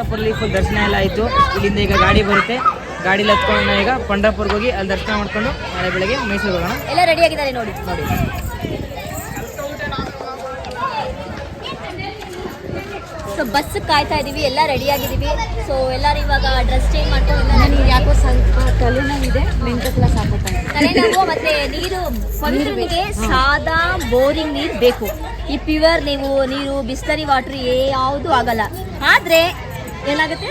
ಪಂಡ್ರಾಪುರಲ್ಲಿ full ದರ್ಶನ ಎಲ್ಲ ಆಯಿತು. ಇಲ್ಲಿಂದ ಈಗ ಗಾಡಿ ಬರುತ್ತೆ, ಗಾಡಿಲಿ ಹತ್ಕೊಂಡು ನಾವು ಈಗ ಪಂಡ್ರಾಪುರ್ಗೆ ಹೋಗಿ ಅಲ್ಲಿ ದರ್ಶನ ಮಾಡ್ಕೊಂಡು ನಾಳೆ ಬೆಳಗ್ಗೆ ಮೈಸೂರು ಹೋಗೋಣ. ಎಲ್ಲ ರೆಡಿ ಆಗಿದ್ದಾರೆ ನೋಡಿ. ಸೊ ಬಸ್ ಕಾಯ್ತಾ ಇದೀವಿ, ಎಲ್ಲ ರೆಡಿ ಆಗಿದ್ದೀವಿ. ಸೊ ಎಲ್ಲರೂ ಇವಾಗ ಡ್ರೆಸ್ ಚೇಂಜ್ ಮಾಡ್ಕೊಂಡು ನನಗೆ ಯಾಕೋ ಸ್ವಲ್ಪ ತಲೆನೋವಿದೆ, ಮೆಂಟಲ್ ಕ್ಲಾಸ್ ಹಾಕೋತಾನೆ. ತಲೆನೋವು ಮತ್ತೆ ನೀರು ಪವಿತ್ರನಿಗೆ ಸಾದಾ ಬೋರಿಂಗ್ ನೀರು ಬೇಕು. ಈ ಪ್ಯೂರ್ ನೀರು ಬಿಸ್ಲರಿ ವಾಟರ್ ಯಾವುದು ಆಗಲ್ಲ. ಆದ್ರೆ ಏನಾಗುತ್ತೆ,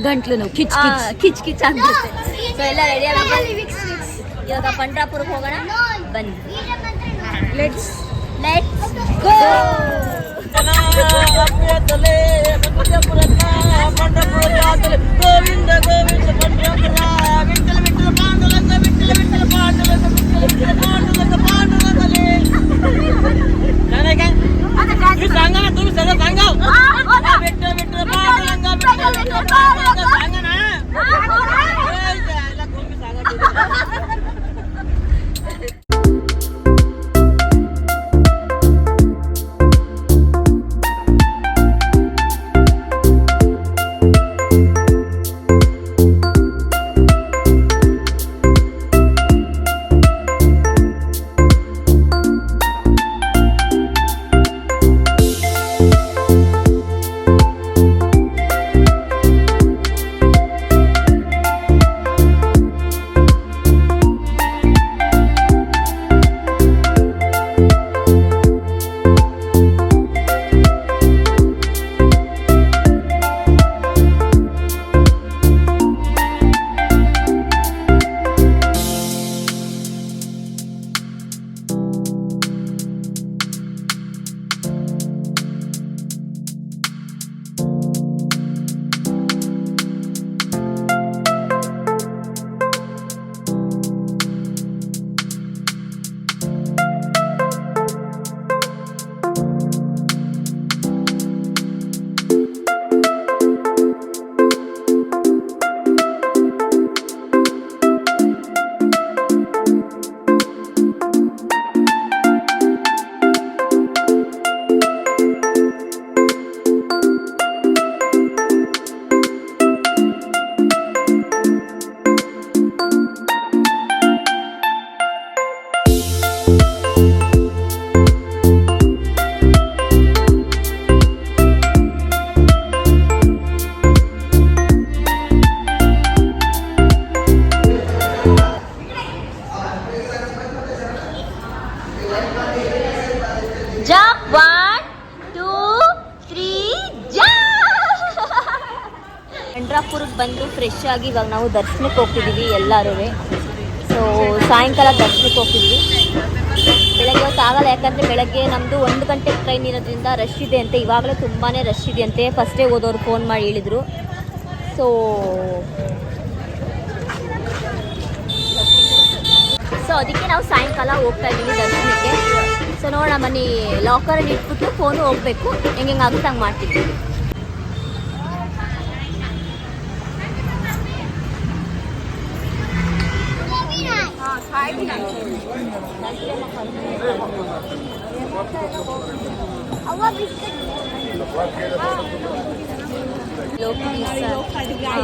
ಗಂಟ್ಲು ನೋವು, ಕಿಚ್ ಕಿಚ್ ಆಗ್ಬಿಡುತ್ತೆ. ಸೊ ಎಲ್ಲ ರೆಡಿ ಆಗಿ ಇವಾಗ ಪಂಡ್ರಾಪುರಕ್ಕೆ ಹೋಗೋಣ, ಬನ್ನಿ. Let's go. ಗೋವಿಂದ ಗೋವಿಂದ ಪಂಡ್ರಾಪುರ ವಿಠಲ ವಿಠಲ ಪಾಂಡುರಂಗ ವಿಠಲ ವಿಠಲ ಪಾಂಡುರಂಗ ವಿಠಲ ಪಾಂಡುರಂಗ ಪಾಂಡುರಂಗಲೇ ನನಗೆ ಈ ಸಂಗನ तुम्ही सगळं सांगा विठल विठल पांडुरंग विठल विठल पांडुरंग सांगा ना याला तुम्ही सांगा. ಪಂಡ್ರಾಪುರಕ್ಕೆ ಬಂದು ಫ್ರೆಶ್ ಆಗಿ ಇವಾಗ ನಾವು ದರ್ಶನಕ್ಕೆ ಹೋಗ್ತಿದ್ದೀವಿ ಎಲ್ಲರೂ. ಸೊ ಸಾಯಂಕಾಲ ದರ್ಶನಕ್ಕೆ ಹೋಗ್ತಿದ್ದೀವಿ. ಬೆಳಗ್ಗೆ ಹೊತ್ತು ಆಗಲ್ಲ, ಯಾಕಂದರೆ ಬೆಳಗ್ಗೆ ನಮ್ಮದು 1 ಗಂಟೆಗೆ ಟ್ರೈನ್ ಇರೋದ್ರಿಂದ ರಶ್ ಇದೆ ಅಂತೆ. ಇವಾಗಲೇ ತುಂಬಾ ರಶ್ ಇದೆ ಅಂತೆ. ಫಸ್ಟೇ ಹೋದವ್ರು ಫೋನ್ ಮಾಡಿ ಹೇಳಿದರು. ಸೊ ಅದಕ್ಕೆ ನಾವು ಸಾಯಂಕಾಲ ಹೋಗ್ತಾ ಇದ್ದೀವಿ ದರ್ಶನಕ್ಕೆ. ಸೊ ನೋಡೋಣ ಬನ್ನಿ, ಲಾಕರಲ್ಲಿ ಇಟ್ಬಿಟ್ಟು ಫೋನು ಹೋಗಬೇಕು, ಹೆಂಗೆ ಆಗುತ್ತೆ ಹಂಗೆ ಮಾಡ್ತಿದ್ದೀವಿ.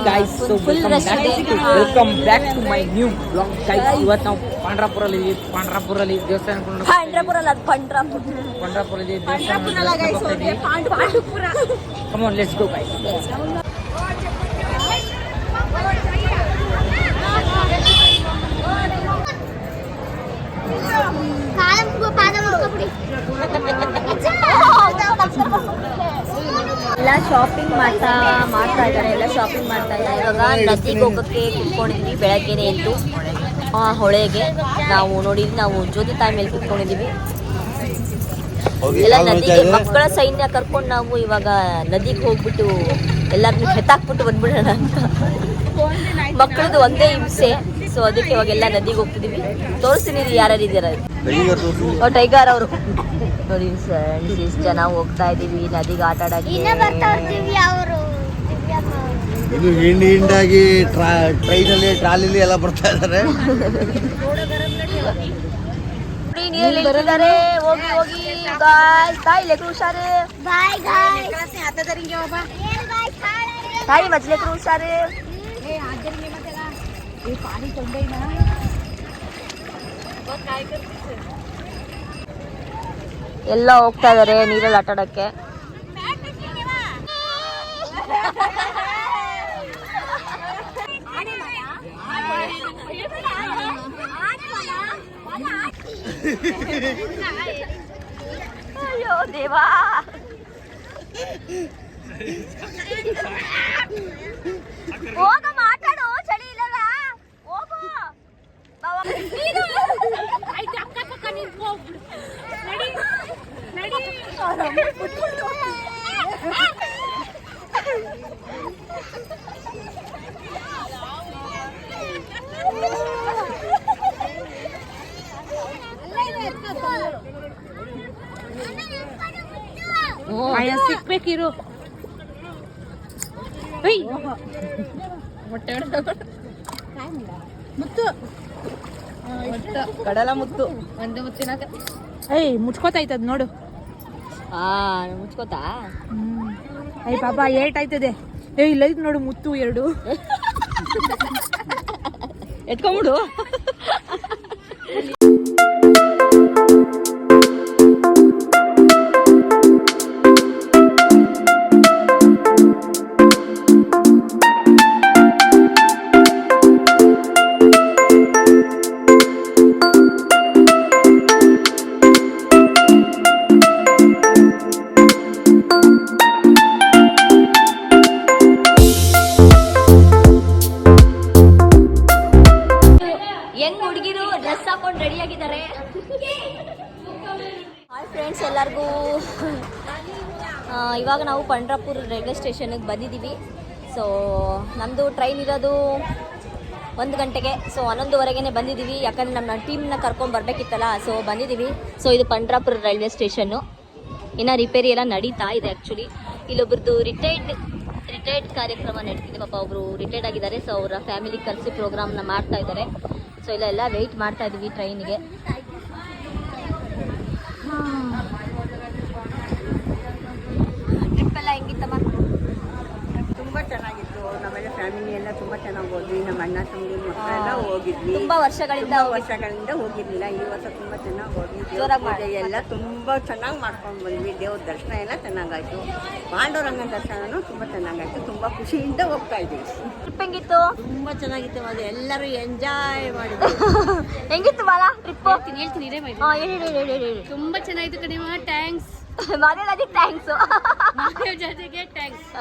Guys, so welcome back to my new vlog. Guys, ಇವತ್ತು ನಾವು ಪಾಂಡ್ರಾಪುರಲ್ಲಿ ದೇವಸ್ಥಾನ ಪಂಡ್ರಾಪುರಲ್ಲಿ Come on, let's go guys. ಎಲ್ಲ ಶಾಪಿಂಗ್ ಮಾಡ್ತಾ ಇದ್ದಾರೆ. ಇವಾಗ ನದಿಗೆ ಹೋಗೋಕ್ಕೆ ಕುತ್ಕೊಂಡಿದ್ವಿ. ಬೆಳಗ್ಗೆನೆ ಎದ್ದು ಹೊಳೆಗೆ ನಾವು ಜ್ಯೋತಿ ತಾಯಿ ಮೇಲೆ ಕುತ್ಕೊಂಡಿದ್ದೀವಿ. ಎಲ್ಲ ನದಿಗೆ ಮಕ್ಕಳ ಸೈನ್ಯ ಕರ್ಕೊಂಡು ನಾವು ಇವಾಗ ನದಿಗೆ ಹೋಗ್ಬಿಟ್ಟು ಎಲ್ಲರನ್ನೂ ಹೆತ್ತಾಕ್ಬಿಟ್ಟು ಬಂದ್ಬಿಡೋಣ ಅಂತ. ಮಕ್ಕಳದು ಒಂದೇ ಹಿಂಸೆ. ಸೊ ಅದಕ್ಕೆ ಇವಾಗೆಲ್ಲ ನದಿಗೆ ಹೋಗ್ತಿದೀವಿ. ತೋರಿಸ್ತೀನಿ ಯಾರ್ಯಾರು ಇದ್ದೀರ. ಟೈಗರ್ ಅವರು ನೋಡಿ ಫ್ರೆಂಡ್ಸ್, ಇಷ್ಟು ಜನ ಹೋಗ್ತಾ ಇದೀವಿ ನದಿಗೆ ಆಟ ಆಡಕ್ಕೆ. ಇದು ಹಿಂಡಾಗಿ ಟ್ರೈನಲ್ಲಿ ಟ್ರಾಲಿಲಿ ಎಲ್ಲ ಬರ್ತಾ ಇದ್ದಾರೆ. ಹೋಗಿ ಹೋಗಿ ಗಾಯ್ಸ್, ತಾಯಿ ಲೆಕ್ಕ ಹುಷಾರು. ತಾಯಿ ಮಜ್ಲೆಕ್ರು ಹುಷಾರು. ಎಲ್ಲ ಹೋಗ್ತಾ ಇದಾರೆ ನೀರಲ್ಲಿ ಆಟ ಆಡಕ್ಕೆ. ಅಯ್ಯೋ ದೇವಾ, ಹೋಗ ಮಾತಾಡು, ಚಳಿ ಇಲ್ಲಲ್ಲ, ಹೋಗು. ಸಿಕ್ಬೇಕಿರು. ಮುತ್ತು ಕಡಲ ಮುತ್ತು ಒಂದು ಮುತ್ತಿನ ಏಯ್ ಮುಚ್ಕೋತಾಯ್ತದ ನೋಡು. ಮುಚ್ಕೋತಾ. ಅಯ್ಯ ಪಾಪ ಏಟ್ ಆಯ್ತದೆ. ಇಲ್ಲ ಇದು ನೋಡು ಮುತ್ತು ಎರಡು. ಎತ್ಕೊಂಬಿಡು. ಹುಡುಗಿರು ಡ್ರೆಸ್ ಹಾಕೊಂಡು ರೆಡಿ ಆಗಿದ್ದಾರೆ. ಹಾಯ್ ಫ್ರೆಂಡ್ಸ್ ಎಲ್ಲರಿಗೂ. ಇವಾಗ ನಾವು ಪಂಡ್ರಾಪುರ ರೈಲ್ವೆ ಸ್ಟೇಷನ್ಗೆ ಬಂದಿದ್ದೀವಿ. ಸೊ ನಮ್ಮದು ಟ್ರೈನ್ ಇರೋದು 1 ಗಂಟೆಗೆ. ಸೊ 11:15ಗೆ ಬಂದಿದ್ದೀವಿ, ಯಾಕಂದರೆ ನಮ್ಮ ಟೀಮ್ನ ಕರ್ಕೊಂಡು ಬರಬೇಕಿತ್ತಲ್ಲ. ಸೊ ಬಂದಿದ್ದೀವಿ. ಸೊ ಇದು ಪಂಡ್ರಾಪುರ ರೈಲ್ವೆ ಸ್ಟೇಷನ್ನು. ಇನ್ನು ರಿಪೇರಿ ಎಲ್ಲ ನಡೀತಾ ಇದೆ. ಆ್ಯಕ್ಚುಲಿ ಇಲ್ಲೊಬ್ರದ್ದು ರಿಟೈರ್ಡ್ ಕಾರ್ಯಕ್ರಮ ನಡೀತಿದೆ. ಪಾಪ ಒಬ್ಬರು ರಿಟೈರ್ಡ್ ಆಗಿದ್ದಾರೆ. ಸೊ ಅವರ ಫ್ಯಾಮಿಲಿ ಕರೆಸಿ ಪ್ರೋಗ್ರಾಮ್ನ ಮಾಡ್ತಾ ಇದ್ದಾರೆ. ಸೊ ಇಲ್ಲೆಲ್ಲ ವೆಯ್ಟ್ ಮಾಡ್ತಾ ಇದ್ದೀವಿ ಟ್ರೈನಿಗೆ. ಟ್ರಿಪ್ ಎಲ್ಲ ಹೆಂಗಿತ್ತಮ್ಮ? ತುಂಬ ಚೆನ್ನಾಗಿತ್ತು. ನಮ್ಮೆಲ್ಲ ಫ್ಯಾಮಿಲಿ ಎಲ್ಲ ತುಂಬ ಚೆನ್ನಾಗಿ ಹೋದ್ವಿ. ನಮ್ಮ ಅಣ್ಣ ತಂಗಿ ಮಕ್ಕಳೆಲ್ಲ ಹೋಗಿದ್ವಿ. ತುಂಬ ವರ್ಷಗಳಿಂದ ಹೋಗಿರ್ಲಿಲ್ಲ. ಈ ವರ್ಷ ತುಂಬ ಚೆನ್ನಾಗಿ ಹೋದ್ವಿ. ಜೋರಾಗಿ ಪೂಜೆ ಎಲ್ಲ ತುಂಬ ಚೆನ್ನಾಗಿ ಮಾಡ್ಕೊಂಡು ಬಂದ್ವಿ. ದೇವ್ರ ದರ್ಶನ ಎಲ್ಲ ಚೆನ್ನಾಗಾಯ್ತು. ಪಾಂಡುರಂಗನ ದರ್ಶನನೂ ತುಂಬ ಚೆನ್ನಾಗಾಯ್ತು. ತುಂಬ ಖುಷಿಯಿಂದ ಹೋಗ್ತಾ ಇದ್ದೀವಿ. ಟ್ರಿಪ್ ಹೆಂಗಿತ್ತು? ತುಂಬ ಚೆನ್ನಾಗಿತ್ತು. ಅದು ಎಲ್ಲರೂ ಎಂಜಾಯ್ ಮಾಡಿದ್ವಿ. ಹೆಂಗಿತ್ತು ಬಾಲ ಟ್ರಿಪ್? ಹೇಳ್ತೀನಿ ಹೇಳಿ. ತುಂಬಾ ಚೆನ್ನಾಗಿತ್ತು ಕಡಿಮೆ. Thanks Madev thanks. ಮಾದೇವ್ ಜೊತೆಗೆ ಥ್ಯಾಂಕ್ಸ್.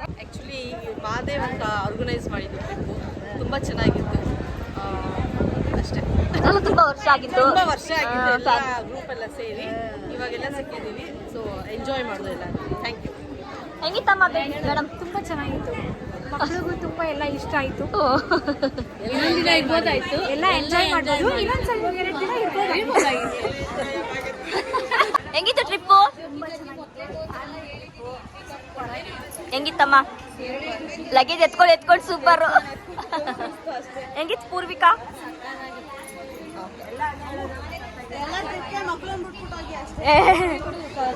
ಆ್ಯಕ್ಚುಲಿ ಮಾದೇವ್ ಅಂತ ಆರ್ಗನೈಸ್ ಮಾಡಿದ್ದು ಟ್ರಿಪ್ಪು ತುಂಬ ಚೆನ್ನಾಗಿತ್ತು. ಅಷ್ಟೇ. ತುಂಬ ವರ್ಷ ಆಗಿತ್ತು. ತುಂಬ ವರ್ಷ ಆಗಿತ್ತು. ಎಲ್ಲ ಗ್ರೂಪ್ ಎಲ್ಲ ಸೇರಿ ಇವಾಗೆಲ್ಲ ಸಿಕ್ಕಿದ್ದೀವಿ. ಸೊ ಎಂಜಾಯ್ ಮಾಡೋದು ಎಲ್ಲ. Thank you. ಹೆಂಗಿತ್ತಮ್ಮ ಮೇಡಮ್? ತುಂಬಾ ಚೆನ್ನಾಗಿತ್ತು. ಮಕ್ಕಳಿಗೂ ತುಂಬಾ ಎಲ್ಲ ಇಷ್ಟ ಆಯ್ತು. ಇನ್ನೊಂದು ದಿನ ಇರ್ಬೋದಾಯ್ತು. ಎಲ್ಲ ಎಂಜಾಯ್ ಮಾಡ್ಬೋದು. ಇನ್ನೊಂದ್ಸಲ 2 ದಿನ ಇರ್ಬೋದಾಗಿತ್ತು. ಹೆಂಗಿತ್ತು ಟ್ರಿಪ್ಪು? ಹೆಂಗಿತ್ತಮ್ಮ? ಲಗೇಜ್ ಎತ್ಕೊಂಡು ಸೂಪರ್. ಹೆಂಗಿತ್ತು ಪೂರ್ವಿಕಾ?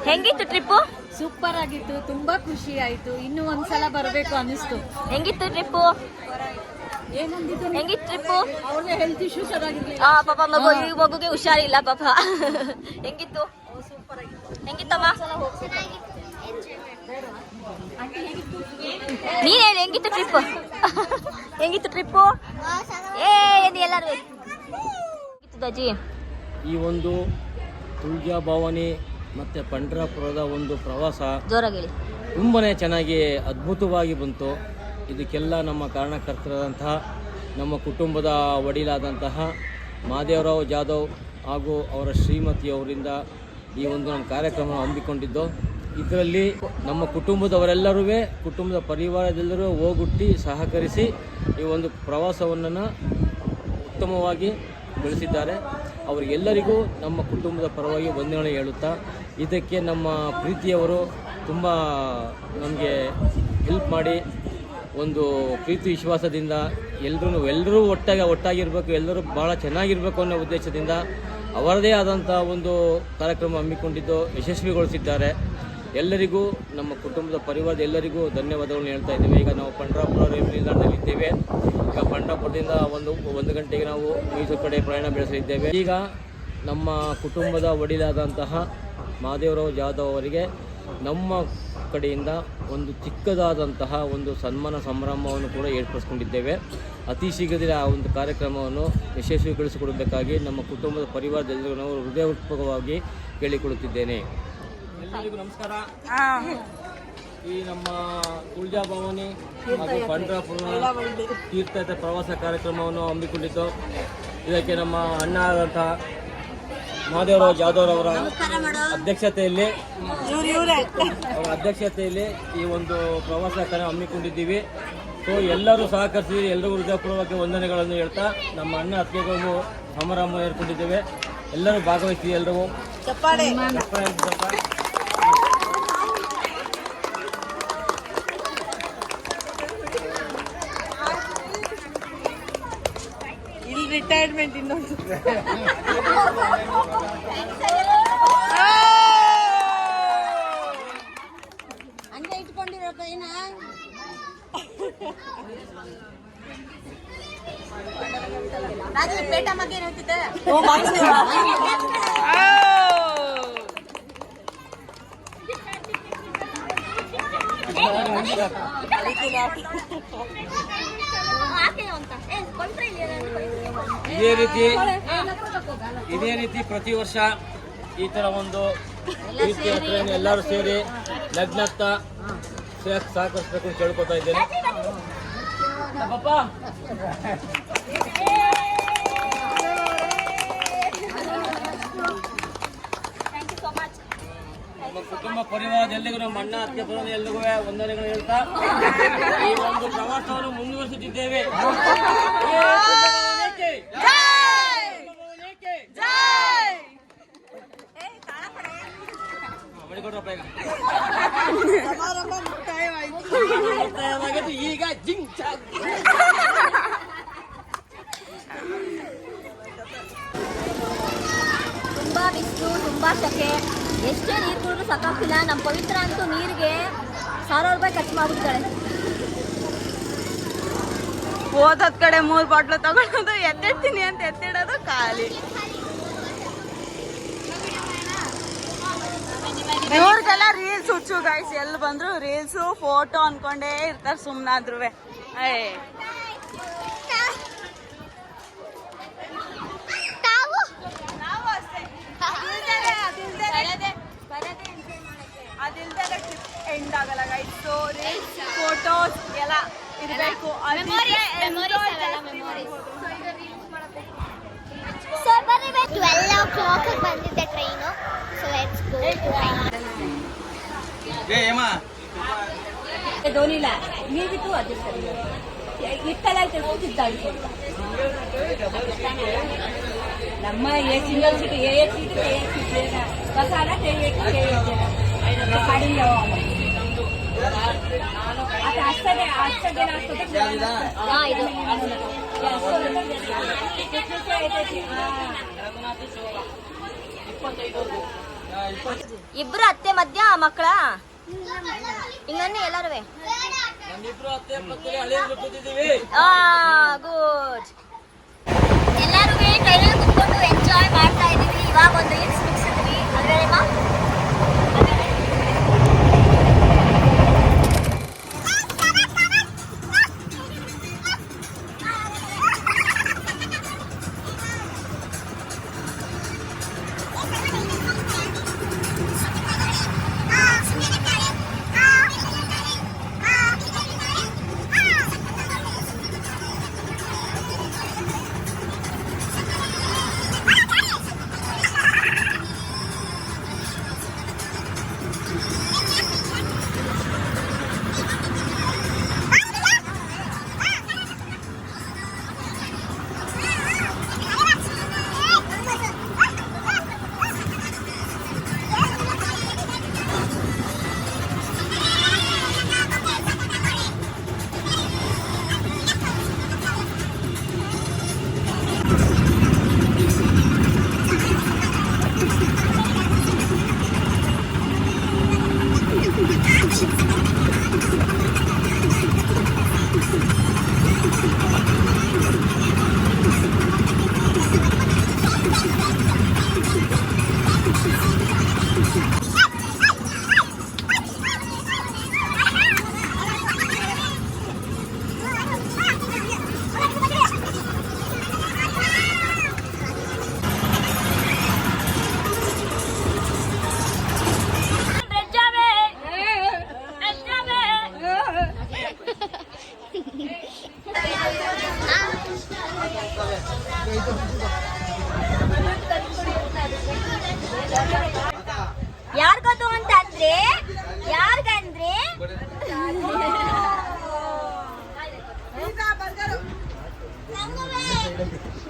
ಹೆಂಗಿತ್ತು ಟ್ರಿಪ್ಪು? ಸೂಪರ್ ಆಗಿತ್ತು. ತುಂಬಾ ಖುಷಿ ಆಯ್ತು. ಇನ್ನು ಒಂದ್ಸಲ ಬರಬೇಕು ಅನಿಸ್ತು. ಹೆಂಗಿತ್ತು ಟ್ರಿಪ್ಪು? ಹೆಂಗಿತ್ತು ಟ್ರಿಪ್ಪು? ಅವ್ರಿಗೆ ಹೆಲ್ತ್ ಇಶ್ಯೂ ಚೆನ್ನಾಗಿರ್ಲಿ. ಪಾಪ ಮಗುಗೆ ಹುಷಾರಿಲ್ಲ ಪಾಪ. ಹೆಂಗಿತ್ತು? ಹೆಂಗಿತ್ತಮ್ಮ? ನೀನ್ ಹೇಳಿ ಹೆಂಗಿತ್ತು ಟ್ರಿಪ್? ಹೆಂಗಿತ್ತು ಟ್ರಿಪ್ಪು? ಎಲ್ಲರೂ ಹೆಂಗಿತ್ತು ಅಜ್ಜಿ? ಈ ಒಂದು ತುಳ್ಜಾ ಭವಾನಿ ಮತ್ತು ಪಂಡ್ರಾಪುರದ ಒಂದು ಪ್ರವಾಸ ಜೋರಾಗಿ ಹೇಳಿ. ತುಂಬಾ ಚೆನ್ನಾಗಿ ಅದ್ಭುತವಾಗಿ ಬಂತು. ಇದಕ್ಕೆಲ್ಲ ನಮ್ಮ ಕಾರಣಕರ್ತರಾದಂತಹ ನಮ್ಮ ಕುಟುಂಬದ ಒಡಿಲಾದಂತಹ ಮಾದೇವರಾವ್ ಜಾಧವ್ ಹಾಗೂ ಅವರ ಶ್ರೀಮತಿಯವರಿಂದ ಈ ಒಂದು ನಮ್ಮ ಕಾರ್ಯಕ್ರಮ ಹಮ್ಮಿಕೊಂಡಿದ್ದು. ಇದರಲ್ಲಿ ನಮ್ಮ ಕುಟುಂಬದವರೆಲ್ಲರೂ ಕುಟುಂಬದ ಪರಿವಾರದೆಲ್ಲರೂ ಹೋಗುಟ್ಟಿ ಸಹಕರಿಸಿ ಈ ಒಂದು ಪ್ರವಾಸವನ್ನು ಉತ್ತಮವಾಗಿ ಬೆಳೆಸಿದ್ದಾರೆ. ಅವರಿಗೆಲ್ಲರಿಗೂ ನಮ್ಮ ಕುಟುಂಬದ ಪರವಾಗಿ ವಂದನೆ ಹೇಳುತ್ತಾ, ಇದಕ್ಕೆ ನಮ್ಮ ಪ್ರೀತಿಯವರು ತುಂಬ ನಮಗೆ ಹೆಲ್ಪ್ ಮಾಡಿ ಒಂದು ಪ್ರೀತಿ ವಿಶ್ವಾಸದಿಂದ ಎಲ್ಲರೂ ಒಟ್ಟಾಗಿರಬೇಕು, ಎಲ್ಲರೂ ಭಾಳ ಚೆನ್ನಾಗಿರಬೇಕು ಅನ್ನೋ ಉದ್ದೇಶದಿಂದ ಅವರದೇ ಆದಂಥ ಒಂದು ಕಾರ್ಯಕ್ರಮ ಹಮ್ಮಿಕೊಂಡಿದ್ದು ಯಶಸ್ವಿಗೊಳಿಸಿದ್ದಾರೆ. ಎಲ್ಲರಿಗೂ ನಮ್ಮ ಕುಟುಂಬದ ಪರಿವಾರದ ಎಲ್ಲರಿಗೂ ಧನ್ಯವಾದಗಳನ್ನು ಹೇಳ್ತಾ ಇದ್ದೇವೆ. ಈಗ ನಾವು ಪಂಡ್ರಾಪುರ ರೈಲು ನಿಲ್ದಾಣದಲ್ಲಿದ್ದೇವೆ. ಈಗ ಪಂಡ್ರಾಪುರದಿಂದ ಒಂದು ಗಂಟೆಗೆ ನಾವು ಮೈಸೂರು ಕಡೆ ಪ್ರಯಾಣ ಬೆಳೆಸಲಿದ್ದೇವೆ. ಈಗ ನಮ್ಮ ಕುಟುಂಬದ ಒಡಿಲಾದಂತಹ ಮಹಾದೇವರಾವ್ ಜಾಧವ್ ಅವರಿಗೆ ನಮ್ಮ ಕಡೆಯಿಂದ ಒಂದು ಚಿಕ್ಕದಾದಂತಹ ಒಂದು ಸನ್ಮಾನ ಸಂಭ್ರಮವನ್ನು ಕೂಡ ಏರ್ಪಡಿಸ್ಕೊಂಡಿದ್ದೇವೆ. ಅತಿ ಶೀಘ್ರದಲ್ಲಿ ಆ ಒಂದು ಕಾರ್ಯಕ್ರಮವನ್ನು ಯಶಸ್ವಿಗೊಳಿಸಿಕೊಡಬೇಕಾಗಿ ನಮ್ಮ ಕುಟುಂಬದ ಪರಿವಾರದೆಲ್ಲರಿಗೂ ನಾವು ಹೃದಯಪೂರ್ವಕವಾಗಿ ಕೇಳಿಕೊಳ್ಳುತ್ತಿದ್ದೇನೆ. ಎಲ್ಲರಿಗೂ ನಮಸ್ಕಾರ. ಈ ನಮ್ಮ ತುಳಜಾ ಭವಾನಿ ಹಾಗೂ ಪಂಡ್ರಾಪುರ ತೀರ್ಥಯಾತ್ರೆ ಪ್ರವಾಸ ಕಾರ್ಯಕ್ರಮವನ್ನು ಹಮ್ಮಿಕೊಂಡಿದ್ದು, ಇದಕ್ಕೆ ನಮ್ಮ ಅಣ್ಣ ಆದಂತಹ ಮಹಾದೇವರಾವ್ ಜಾಧವ್ ಅವರ ಅಧ್ಯಕ್ಷತೆಯಲ್ಲಿ ಈ ಒಂದು ಪ್ರವಾಸ ಕಾರ್ಯ ಹಮ್ಮಿಕೊಂಡಿದ್ದೀವಿ. ಸೊ ಎಲ್ಲರೂ ಸಹಕರಿಸಿ ಎಲ್ಲರಿಗೂ ಹೃದಯಪೂರ್ವಕ ವಂದನೆಗಳನ್ನು ಹೇಳ್ತಾ ನಮ್ಮ ಅಣ್ಣ ಅತ್ತಿಗೆಗಳನ್ನು ಸಮಾರಂಭ ಏರ್ಕೊಂಡಿದ್ದೇವೆ. ಎಲ್ಲರೂ ಭಾಗವಹಿಸಿ ಎಲ್ಲರೂ ಚಪ್ಪಾಳೆ. ಇಲ್ಲಿ ರಿಟೈರ್ಮೆಂಟ್ ಇನ್ನೊಂದು ಹಂಗೆ ಇಟ್ಕೊಂಡಿರೋ ಕೈನ ಪೇಟ ಮಗ್ಗೆ ಹೇಳ್ತಿದ್ದೆ. ಇದೇ ರೀತಿ ಪ್ರತಿ ವರ್ಷ ಈ ತರ ಒಂದು ತೀರ್ಥಯಾತ್ರೆಯನ್ನು ಎಲ್ಲರೂ ಸೇರಿ ಲಗ್ನತ್ತ ಸಹಕರಿಸಬೇಕು ಅಂತ ಕೇಳ್ಕೊತಾ ಇದ್ದೇನೆ. ನಮ್ಮ ಕುಟುಂಬ ಪರಿವಾರದ ಎಲ್ಲರಿಗೂ ನಮ್ಮ ಅಣ್ಣ ಅತ್ತೆ ಬರೋದು ಎಲ್ಲರಿಗೂ ವಂದನೆಗಳು ಹೇಳ್ತಾ ಈ ಒಂದು ಪ್ರವಾಸವನ್ನು ಮುಂದುವರಿಸುತ್ತಿದ್ದೇವೆ. ಈಗ ತುಂಬಾ ಬಿಸಿಲು, ತುಂಬಾ ಸೆಕೆ, ಎಷ್ಟೇ ನೀರು ಕುಡಿದ್ರೂ ಸಾಕಾಗ್ತಿಲ್ಲ. ನಮ್ಮ ಪವಿತ್ರ ಅಂತೂ ನೀರಿಗೆ 1000 ರೂಪಾಯಿ ಖರ್ಚು ಮಾಡ್ಬಿಡ್ತಾಳೆ. ಓದೋದ್ ಕಡೆ 3 ಬಾಟ್ಲು ತಗೊಳ್ಳೋದು, ಎತ್ತಿಡ್ತೀನಿ ಅಂತ ಎತ್ತಿಡೋದು ಖಾಲಿ. ಇವ್ರಿಗೆಲ್ಲ ರೀಲ್ಸ್ ಹುಚ್ಚು ಗೈಸ್, ಎಲ್ಲಿ ಬಂದ್ರು ರೀಲ್ಸು ಫೋಟೋ ಅನ್ಕೊಂಡೇ ಇರ್ತಾರೆ ಸುಮ್ಮನಾದ್ರು. ಅದಿಲ್ದಲೆ ಟ್ರಿಪ್ ಎಂಡ್ ಆಗಲ್ಲ ಗೈಸ್. ಸೊ ರೀಲ್ಸ್ ಫೋಟೋಸ್ ಎಲ್ಲ ಇರಬೇಕು. ಸೊ ಬರೀ 12 o'clock ಬಂದಿದ್ದೆ train. So let's go to ಧೋನಿಲ್ಲ ನೀವಿತ್ತು ಅದು ಸರಿ ಇಟ್ಟಲ್ಲ ತಿದ್ದಾಡಿಕೊಂಡು ನಮ್ಮ ಸಿಂಗಲ್ ಸೀಟ್ ಸೀಟ್ ಬಸಾಲ ಕಡಿಮೆ ಅದು ಅಷ್ಟೇ ಇಬ್ರು ಅತ್ತೆ ಮಧ್ಯ ಮಕ್ಕಳ ಹಿಂಗನ್ನೇ ಎಲ್ಲಾರು ಗುಡ್. ಎಲ್ಲರೂ ಟ್ರೈನಲ್ಲಿ ಕುತ್ಕೊಂಡು ಎಂಜಾಯ್ ಮಾಡ್ತಾ ಇದೀವಿ. ಇವಾಗ ಒಂದು ರೀಲ್ಸ್ ಮುಗಿಸಿದ್ವಿ ಅದ್ರೇನಮ್ಮ ಯಾರ್ಗದು ಅಂತ ಅಂದ್ರೆ ಯಾರ್ಗಂದ್ರೆ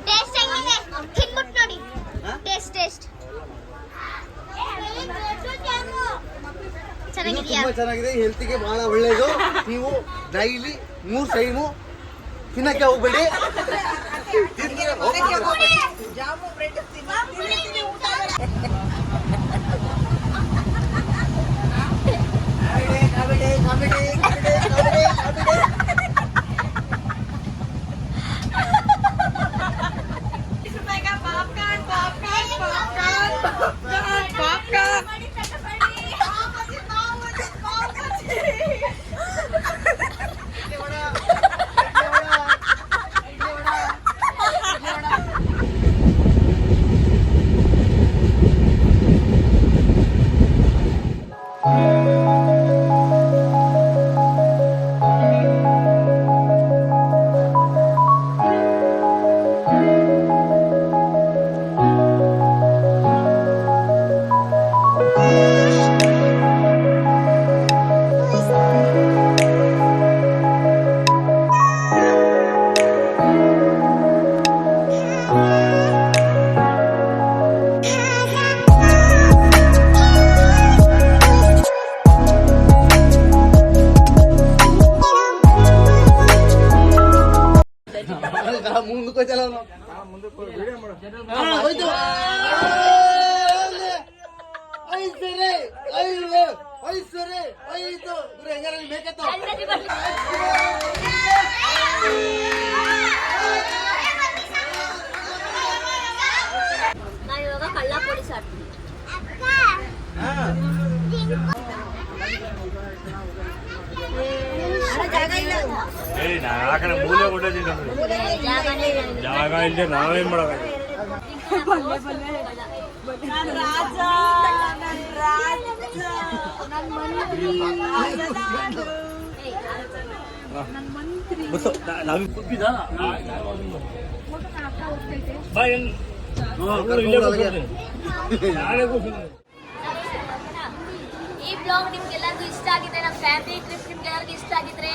ಟೇಸ್ಟ್ ಹೆಂಗಿದೆ ತಿನ್ಬಿಟ್ಟು ನೋಡಿ ಟೇಸ್ಟ್ ಚೆನ್ನಾಗಿದೆಯಾ? ತುಂಬಾ ಚೆನ್ನಾಗಿದೆ, ಹೆಲ್ತಿಗೆ ಬಹಳ ಒಳ್ಳೆಯದು. ನೀವು ಡೈಲಿ 3 ಟೈಮು ತಿನ್ನಕ್ಕೆ ಹೋಗ್ಬೇಡಿ. ಮುಂದಕ್ಕೆ ಚಲೋ ಹೋಯ್ತು. ಐದು ಹೆಂಗಾರ ಬೇಕತ್ತು. ನಾವಿವಾಗ ಕಳ್ಳ ಪೊಲೀಸ್ ಆಡ್ತೀವಿ. ಜಾಗ ಇಲ್ಲದೆ ನಾವೇನ್ ಮಾಡೋದು? ಈ ಬ್ಲಾಗ್ ನಿಮ್ಗೆಲ್ಲರಿಗೂ ಇಷ್ಟ ಆಗಿದೆ, ನಮ್ಮ ಫ್ಯಾಮಿಲಿ ಟ್ರಿಪ್ ನಿಮ್ಗೆಲ್ಲರಿಗೂ ಇಷ್ಟ ಆಗಿದ್ರೆ